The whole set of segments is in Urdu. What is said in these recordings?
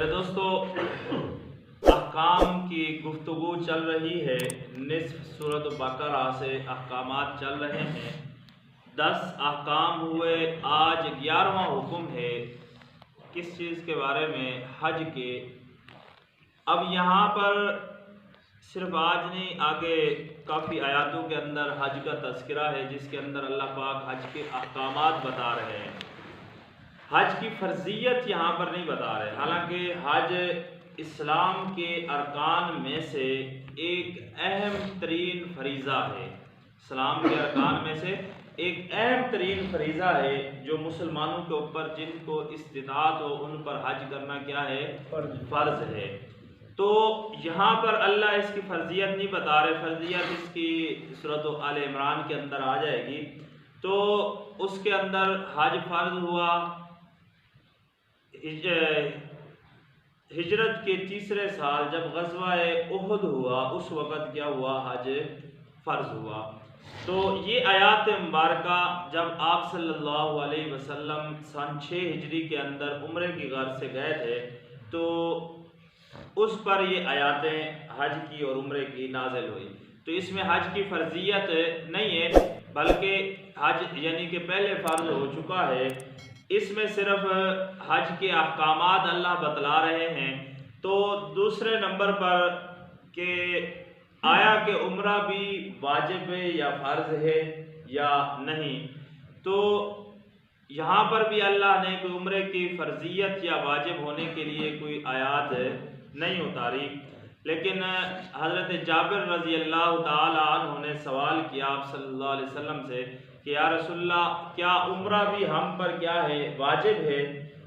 میرے دوستو، احکام کی گفتگو چل رہی ہے۔ نصف سورۃ بقرہ سے احکامات چل رہے ہیں۔ 10 احکام ہوئے، آج 11واں حکم ہے۔ کس چیز کے بارے میں؟ حج کے۔ اب یہاں پر صرف آج نہیں، آگے کافی آیاتوں کے اندر حج کا تذکرہ ہے، جس کے اندر اللہ پاک حج کے احکامات بتا رہے ہیں۔ حج کی فرضیت یہاں پر نہیں بتا رہے، حالانکہ حج اسلام کے ارکان میں سے ایک اہم ترین فریضہ ہے۔ اسلام کے ارکان میں سے ایک اہم ترین فریضہ ہے جو مسلمانوں کے اوپر، جن کو استطاعت ہو، ان پر حج کرنا کیا ہے؟ فرض ہے۔ تو یہاں پر اللہ اس کی فرضیت نہیں بتا رہے، فرضیت اس کی سورۃ آل عمران کے اندر آ جائے گی۔ تو اس کے اندر حج فرض ہوا، ہجرت کے تیسرے سال جب غزوہ احد ہوا، اس وقت کیا ہوا؟ حج فرض ہوا۔ تو یہ آیات مبارکہ جب آپ صلی اللہ علیہ وسلم سن 6 ہجری کے اندر عمرے کی غرض سے گئے تھے، تو اس پر یہ آیاتیں حج کی اور عمرے کی نازل ہوئی۔ تو اس میں حج کی فرضیت نہیں ہے، بلکہ حج یعنی کہ پہلے فرض ہو چکا ہے۔ اس میں صرف حج کے احکامات اللہ بتلا رہے ہیں۔ تو دوسرے نمبر پر کہ آیا کہ عمرہ بھی واجب ہے یا فرض ہے یا نہیں، تو یہاں پر بھی اللہ نے کوئی عمرے کی فرضیت یا واجب ہونے کے لیے کوئی آیات نہیں اتاری۔ لیکن حضرت جابر رضی اللہ تعالی عنہ نے سوال کیا آپ صلی اللہ علیہ وسلم سے کہ یا رسول اللہ، کیا عمرہ بھی ہم پر کیا ہے؟ واجب ہے؟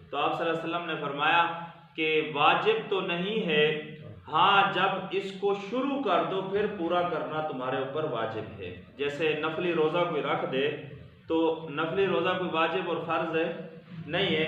تو آپ صلی اللہ علیہ وسلم نے فرمایا کہ واجب تو نہیں ہے، ہاں جب اس کو شروع کر دو پھر پورا کرنا تمہارے اوپر واجب ہے۔ جیسے نفلی روزہ کوئی رکھ دے تو نفلی روزہ کوئی واجب اور فرض نہیں ہے۔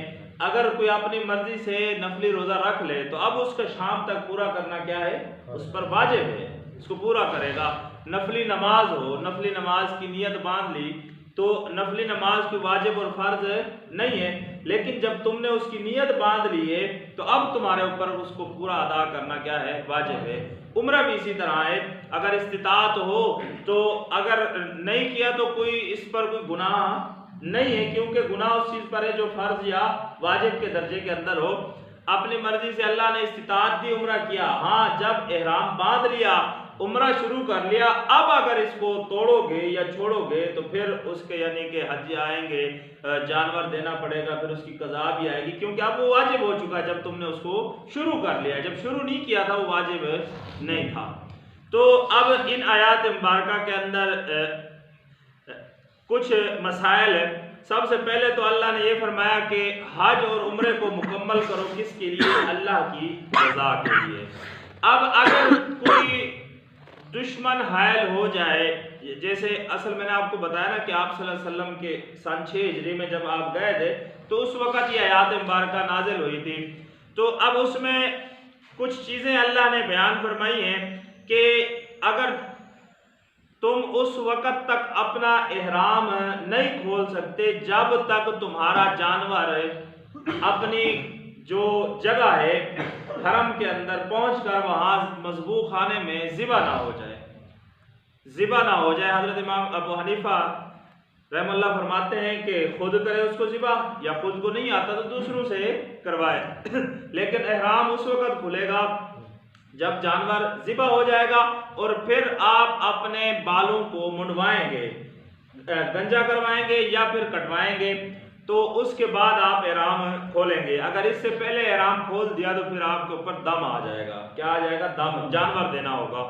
اگر کوئی اپنی مرضی سے نفلی روزہ رکھ لے تو اب اس کا شام تک پورا کرنا کیا ہے؟ اس پر واجب ہے، اس کو پورا کرے گا۔ نفلی نماز ہو، نفلی نماز کی نیت باندھ لی تو نفلی نماز کی واجب اور فرض نہیں ہے، لیکن جب تم نے اس کی نیت باندھ لی ہے تو اب تمہارے اوپر اس کو پورا ادا کرنا کیا ہے؟ واجب ہے۔ عمرہ بھی اسی طرح ہے، اگر استطاعت ہو تو، اگر نہیں کیا تو کوئی اس پر کوئی گناہ نہیں ہے، کیونکہ گناہ اس چیز پر ہے جو فرض یا واجب کے درجے کے اندر ہو۔ اپنی مرضی سے اللہ نے استطاعت دی، عمرہ کیا، ہاں جب احرام باندھ لیا، عمرہ شروع کر لیا، اب اگر اس کو توڑو گے یا چھوڑو گے تو پھر اس کے یعنی کہ حج آئیں گے، جانور دینا پڑے گا، پھر اس کی قضا بھی آئے گی، کیونکہ اب وہ واجب ہو چکا جب تم نے اس کو شروع کر لیا۔ جب شروع نہیں کیا تھا وہ واجب نہیں تھا۔ تو اب ان آیات مبارکہ کے اندر کچھ مسائل ہیں۔ سب سے پہلے تو اللہ نے یہ فرمایا کہ حج اور عمرے کو مکمل کرو، کس کے لیے؟ اللہ کی رضا کے لیے۔ اب اگر کوئی دشمن حائل ہو جائے، جیسے اصل میں نے آپ کو بتایا نا کہ آپ صلی اللہ علیہ وسلم کے سن 6 ہجری میں جب آپ گئے تھے تو اس وقت یہ آیات مبارکہ نازل ہوئی تھی۔ تو اب اس میں کچھ چیزیں اللہ نے بیان فرمائی ہیں کہ اگر تم اس وقت تک اپنا احرام نہیں کھول سکتے جب تک تمہارا جانور اپنی جو جگہ ہے حرم کے اندر پہنچ کر وہاں مذبوح خانے میں ذبح نہ ہو جائے، ذبح نہ ہو جائے۔ حضرت امام ابو حنیفہ رحم اللہ فرماتے ہیں کہ خود کرے اس کو ذبح، یا خود کو نہیں آتا تو دوسروں سے کروائے، لیکن احرام اس وقت کھلے گا جب جانور ذبح ہو جائے گا، اور پھر آپ اپنے بالوں کو منڈوائیں گے، گنجا کروائیں گے یا پھر کٹوائیں گے، تو اس کے بعد آپ احرام کھولیں گے۔ اگر اس سے پہلے احرام کھول دیا تو پھر آپ کے اوپر دم آ جائے گا۔ کیا آ جائے گا؟ دم، جانور دینا ہوگا۔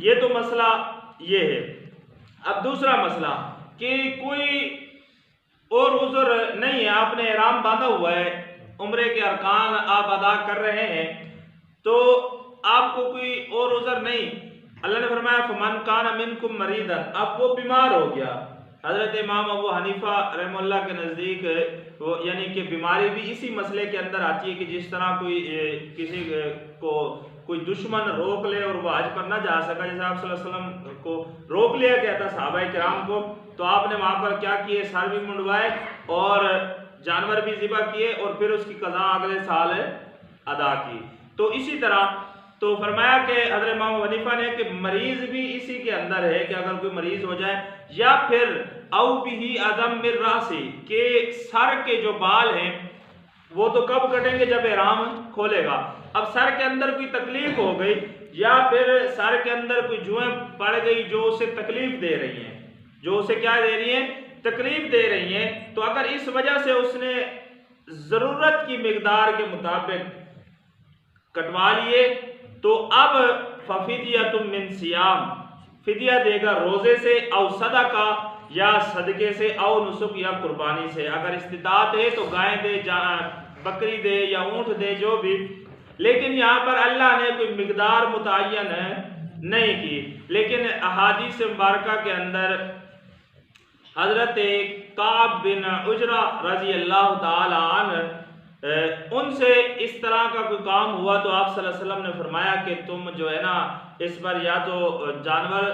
یہ تو مسئلہ یہ ہے۔ اب دوسرا مسئلہ کہ کوئی اور عذر نہیں ہے، آپ نے احرام باندھا ہوا ہے، عمرے کے ارکان آپ ادا کر رہے ہیں، تو آپ کو کوئی اور عذر نہیں۔ اللہ نے فرمایا فمن کان منکم مریضا، اب وہ بیمار ہو گیا۔ حضرت امام ابو حنیفہ رحم اللہ کے نزدیک یعنی کہ بیماری بھی اسی مسئلے کے اندر آتی ہے کہ جس طرح کوئی کسی کو کوئی دشمن روک لے اور وہ حج پر نہ جا سکا، جیسے آپ صلی اللہ علیہ وسلم کو روک لیا گیا تھا صحابہ کرام کو، تو آپ نے وہاں پر کیا کیے، سر بھی منڈوائے اور جانور بھی ذبح کیے اور پھر اس کی قضا اگلے سال ادا کی۔ تو اسی طرح تو فرمایا کہ حضرت امام ابو حنیفہ نے کہ مریض بھی اسی کے اندر ہے کہ اگر کوئی مریض ہو جائے، یا پھر او بھی عدم من راسی، کہ سر کے جو بال ہیں وہ تو کب کٹیں گے، جب احرام کھولے گا۔ اب سر کے اندر کوئی تکلیف ہو گئی یا پھر سر کے اندر کوئی جوئیں پڑ گئی جو اسے تکلیف دے رہی ہیں، جو اسے کیا دے رہی ہیں، تکلیف دے رہی ہیں، تو اگر اس وجہ سے اس نے ضرورت کی مقدار کے مطابق کٹوا لیے تو اب ففدیۃ من صیام، فدیہ دے گا روزے سے، او صدقہ یا صدقے سے، او نسک یا قربانی سے۔ اگر استطاعت ہے تو گائے دے، بکری دے یا اونٹ دے، جو بھی، لیکن یہاں پر اللہ نے کوئی مقدار متعین نہیں کی۔ لیکن احادیث مبارکہ کے اندر حضرت کعب بن عجرہ رضی اللہ تعالی عنہ ان سے اس طرح کا کوئی کام ہوا تو آپ صلی اللہ علیہ وسلم نے فرمایا کہ تم جو ہے نا اس پر یا تو جانور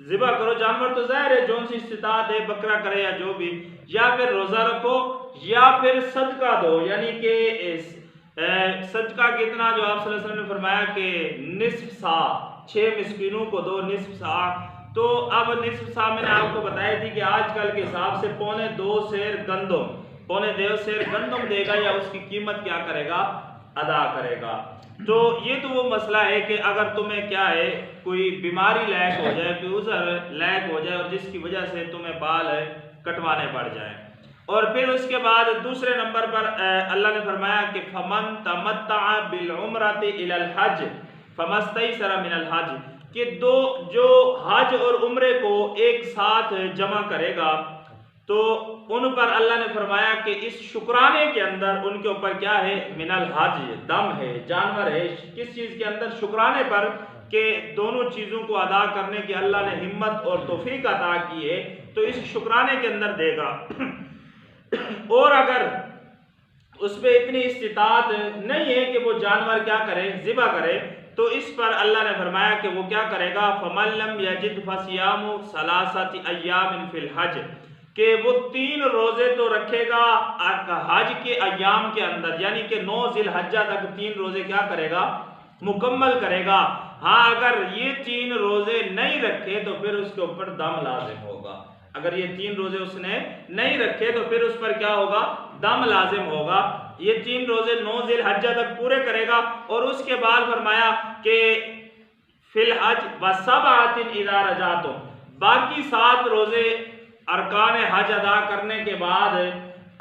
ذبح کرو، جانور تو ظاہر ہے جون سی استطاعت ہے، بکرا کرے یا جو بھی، یا پھر روزہ رکھو یا پھر صدقہ دو، یعنی کہ صدقہ کتنا، جو آپ صلی اللہ علیہ وسلم نے فرمایا کہ نصف سا، 6 مسکینوں کو دو نصف سا۔ تو اب نصف سا میں نے آپ کو بتائی تھی کہ آج کل کے حساب سے 2.25 سیر گندم، 2.25 سیر گندم دے گا یا اس کی قیمت کیا کرے گا، ادا کرے گا۔ تو یہ تو وہ مسئلہ ہے کہ اگر تمہیں کیا ہے کوئی بیماری لاحق ہو جائے، کوئی عذر لاحق ہو جائے اور جس کی وجہ سے تمہیں بال کٹوانے پڑ جائیں۔ اور پھر اس کے بعد دوسرے نمبر پر اللہ نے فرمایا کہ فمن تمتع بالعمرۃ الی الحج فمستیسر من الحج، کہ جو حج اور عمرے کو ایک ساتھ جمع کرے گا تو ان پر اللہ نے فرمایا کہ اس شکرانے کے اندر ان کے اوپر کیا ہے، من الحج، دم ہے، جانور ہے، کس چیز کے اندر، شکرانے پر، کہ دونوں چیزوں کو ادا کرنے کی اللہ نے ہمت اور توفیق عطا کی ہے، تو اس شکرانے کے اندر دے گا۔ اور اگر اس پہ اتنی استطاعت نہیں ہے کہ وہ جانور کیا کرے، ذبح کرے، تو اس پر اللہ نے فرمایا کہ وہ کیا کرے گا، فَمَن لَّمْ يَجِدْ فَصِيَامُ ثَلَاثَةِ أَيَّامٍ فِي الْحَجِّ، کہ وہ 3 روزے تو رکھے گا حج کے ایام کے اندر، یعنی کہ 9 ذی الحجہ تک 3 روزے کیا کرے گا، مکمل کرے گا۔ ہاں اگر یہ 3 روزے نہیں رکھے تو پھر اس کے اوپر دم لازم ہوگا، اگر یہ 3 روزے اس نے نہیں رکھے تو پھر اس پر کیا ہوگا، دم لازم ہوگا۔ یہ 3 روزے 9 ذی الحجہ تک پورے کرے گا، اور اس کے بعد فرمایا کہ فی الحج وَسَبْعَةٍ إِذَا رَجَعْتُمْ، باقی 7 روزے ارکان حج ادا کرنے کے بعد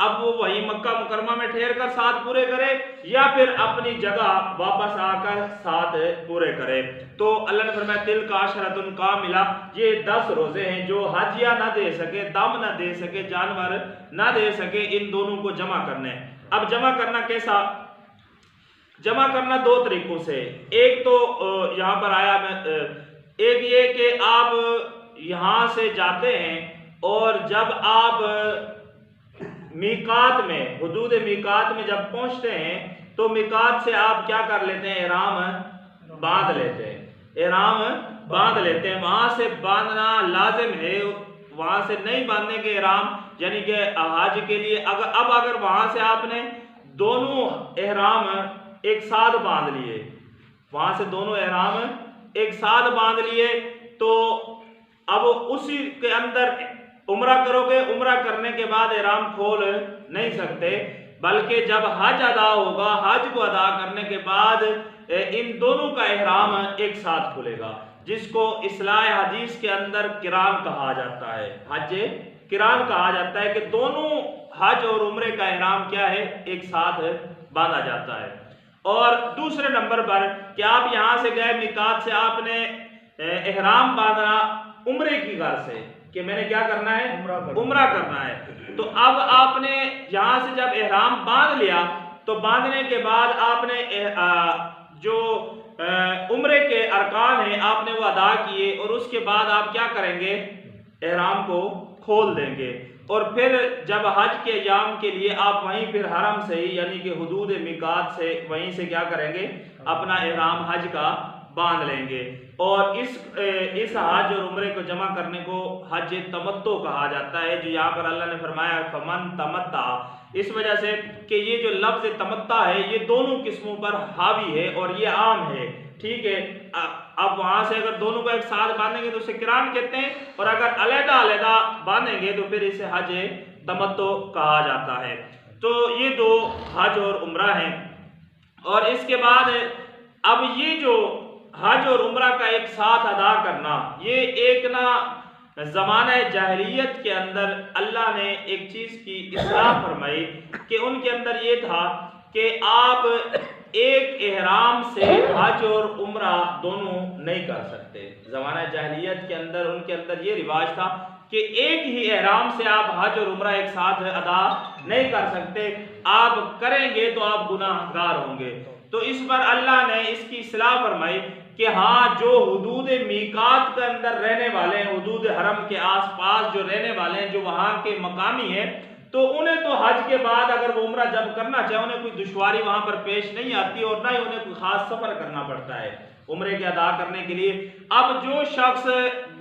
اب وہ وہی مکہ مکرمہ میں ٹھہر کر 7 پورے کرے یا پھر اپنی جگہ واپس آ کر 7 پورے کرے۔ تو اللہ نے فرمایا تِلْکَ عَشْرَةٌ کاملہ، یہ 10 روزے ہیں جو حجیہ نہ دے سکے، دم نہ دے سکے، جانور نہ دے سکے، ان دونوں کو جمع کرنے۔ اب جمع کرنا کیسا، جمع کرنا 2 طریقوں سے، ایک تو یہاں پر آیا ایک یہ کہ آپ یہاں سے جاتے ہیں اور جب آپ میقات میں، حدود میقات میں جب پہنچتے ہیں تو میقات سے آپ کیا کر لیتے ہیں، احرام باندھ لیتے ہیں، احرام باندھ لیتے ہیں، وہاں سے باندھنا لازم ہے، وہاں سے نہیں باندھنے کے احرام، یعنی کہ حج کے لیے اگر وہاں سے آپ نے دونوں احرام ایک ساتھ باندھ لیے، وہاں سے دونوں احرام ایک ساتھ باندھ لیے تو اب اسی کے اندر عمرہ کرو گے، عمرہ کرنے کے بعد احرام کھول نہیں سکتے، بلکہ جب حج ادا ہوگا، حج کو ادا کرنے کے بعد ان دونوں کا احرام ایک ساتھ کھلے گا، جس کو اصلاح حدیث کے اندر قران کہا جاتا ہے، حج قران کہا جاتا ہے کہ دونوں حج اور عمرے کا احرام کیا ہے، ایک ساتھ باندھا جاتا ہے۔ اور دوسرے نمبر پر کہ آپ یہاں سے گئے میقات سے، آپ نے احرام باندھنا عمرے کی غرض سے کہ میں نے کیا کرنا ہے، عمرہ کرنا ہے، تو اب آپ نے یہاں سے جب احرام باندھ لیا تو باندھنے کے بعد آپ نے جو عمرے کے ارکان ہیں آپ نے وہ ادا کیے، اور اس کے بعد آپ کیا کریں گے، احرام کو کھول دیں گے، اور پھر جب حج کے ایام کے لیے آپ وہیں پھر حرم سے ہی، یعنی کہ حدود میقات سے وہیں سے کیا کریں گے، اپنا احرام حج کا باندھ لیں گے۔ اور اس حج اور عمرے کو جمع کرنے کو حج تمتع کہا جاتا ہے، جو یہاں پر اللہ نے فرمایا فمن تمتع، اس وجہ سے کہ یہ جو لفظ تمتع ہے یہ دونوں قسموں پر حاوی ہے اور یہ عام ہے، ٹھیک ہے۔ اب وہاں سے اگر دونوں کو ایک ساتھ باندھیں گے تو اسے قران کہتے ہیں، اور اگر علیحدہ علیحدہ باندھیں گے تو پھر اسے حج تمتع کہا جاتا ہے۔ تو یہ دو حج اور عمرہ ہیں۔ اور اس کے بعد اب یہ جو حج اور عمرہ کا ایک ساتھ ادا کرنا، یہ ایک زمانہ جاہلیت کے اندر اللہ نے ایک چیز کی اصلاح فرمائی کہ ان کے اندر یہ تھا کہ آپ ایک احرام سے حج اور عمرہ دونوں نہیں کر سکتے۔ زمانہ جاہلیت کے اندر ان کے اندر یہ رواج تھا کہ ایک ہی احرام سے آپ حج اور عمرہ ایک ساتھ ادا نہیں کر سکتے، آپ کریں گے تو آپ گناہ گار ہوں گے۔ تو اس پر اللہ نے اس کی اصلاح فرمائی کہ ہاں جو حدود میقات کے اندر رہنے والے ہیں، حدود حرم کے آس پاس جو رہنے والے ہیں، جو وہاں کے مقامی ہیں، تو انہیں تو حج کے بعد اگر وہ عمرہ جب کرنا چاہے انہیں کوئی دشواری وہاں پر پیش نہیں آتی، اور نہ ہی انہیں کوئی خاص سفر کرنا پڑتا ہے عمرے کے ادا کرنے کے لیے۔ اب جو شخص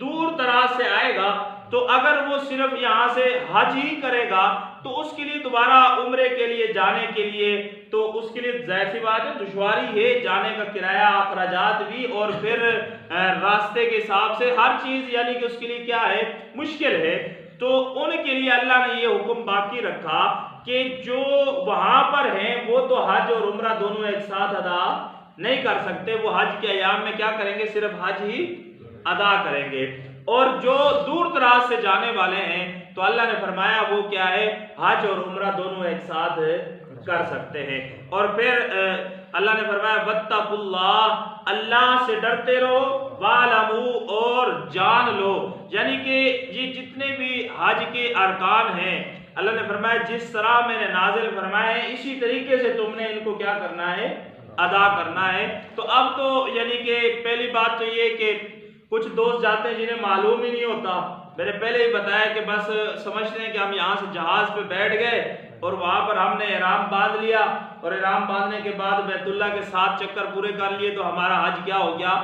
دور دراز سے آئے گا تو اگر وہ صرف یہاں سے حج ہی کرے گا تو اس کے لیے دوبارہ عمرے کے لیے جانے کے لیے تو اس کے لیے ظاہر سی بات ہے دشواری ہے، جانے کا کرایہ، اخراجات بھی، اور پھر راستے کے حساب سے ہر چیز، یعنی کہ اس کے لیے کیا ہے، مشکل ہے۔ تو ان کے لیے اللہ نے یہ حکم باقی رکھا کہ جو وہاں پر ہیں وہ تو حج اور عمرہ دونوں ایک ساتھ ادا نہیں کر سکتے، وہ حج کے ایام میں کیا کریں گے، صرف حج ہی ادا کریں گے۔ اور جو دور دراز سے جانے والے ہیں تو اللہ نے فرمایا وہ کیا ہے، حج اور عمرہ دونوں ایک ساتھ کر سکتے ہیں۔ اور پھر اللہ نے فرمایا واتقوا اللہ، اللہ سے ڈرتے رہو، وَاعْلَمُوا، اور جان لو، یعنی کہ یہ جتنے بھی حج کے ارکان ہیں اللہ نے فرمایا جس طرح میں نے نازل فرمائے ہیں اسی طریقے سے تم نے ان کو کیا کرنا ہے، ادا کرنا ہے۔ تو اب تو یعنی کہ پہلی بات تو یہ کہ کچھ دوست جاتے ہیں جنہیں معلوم ہی نہیں ہوتا، میں نے پہلے ہی بتایا کہ بس سمجھتے ہیں کہ ہم یہاں سے جہاز پہ بیٹھ گئے اور وہاں پر ہم نے احرام باندھ لیا، اور احرام باندھنے کے بعد بیت اللہ کے 7 چکر پورے کر لیے تو ہمارا حج کیا ہو گیا،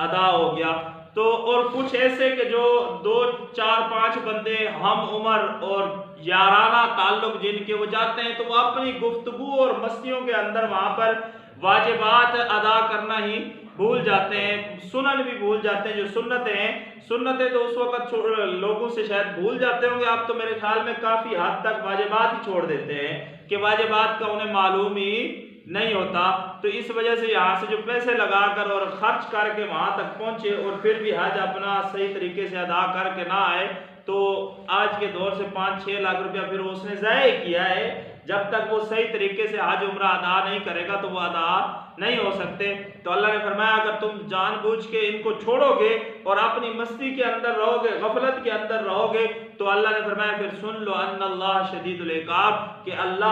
ادا ہو گیا۔ تو اور کچھ ایسے کہ جو 2 4 5 بندے ہم عمر اور یارانہ تعلق جن کے وہ جاتے ہیں تو وہ اپنی گفتگو اور مستیوں کے اندر وہاں پر واجبات ادا کرنا ہی بھول جاتے ہیں، سنن بھی بھول جاتے ہیں، جو سنتیں ہیں، سنتیں تو اس وقت لوگوں سے شاید بھول جاتے ہوں گے، آپ تو میرے خیال میں کافی حد تک واجبات ہی چھوڑ دیتے ہیں کہ واجبات کا انہیں معلوم ہی نہیں ہوتا۔ تو اس وجہ سے یہاں سے جو پیسے لگا کر اور خرچ کر کے وہاں تک پہنچے اور پھر بھی حج اپنا صحیح طریقے سے ادا کر کے نہ آئے تو آج کے دور سے 5-6 لاکھ روپیہ پھر اس نے ضائع کیا ہے۔ جب تک وہ صحیح طریقے سے حج عمرہ ادا نہیں کرے گا تو وہ ادا نہیں ہو سکتے۔ تو اللہ نے فرمایا اگر تم جان بوجھ کے ان کو چھوڑو گے اور اپنی مستی کے اندر رہو گے، غفلت کے اندر رہو گے، تو اللہ نے فرمایا پھر سن لو ان اللہ شدید العقاب، کہ اللہ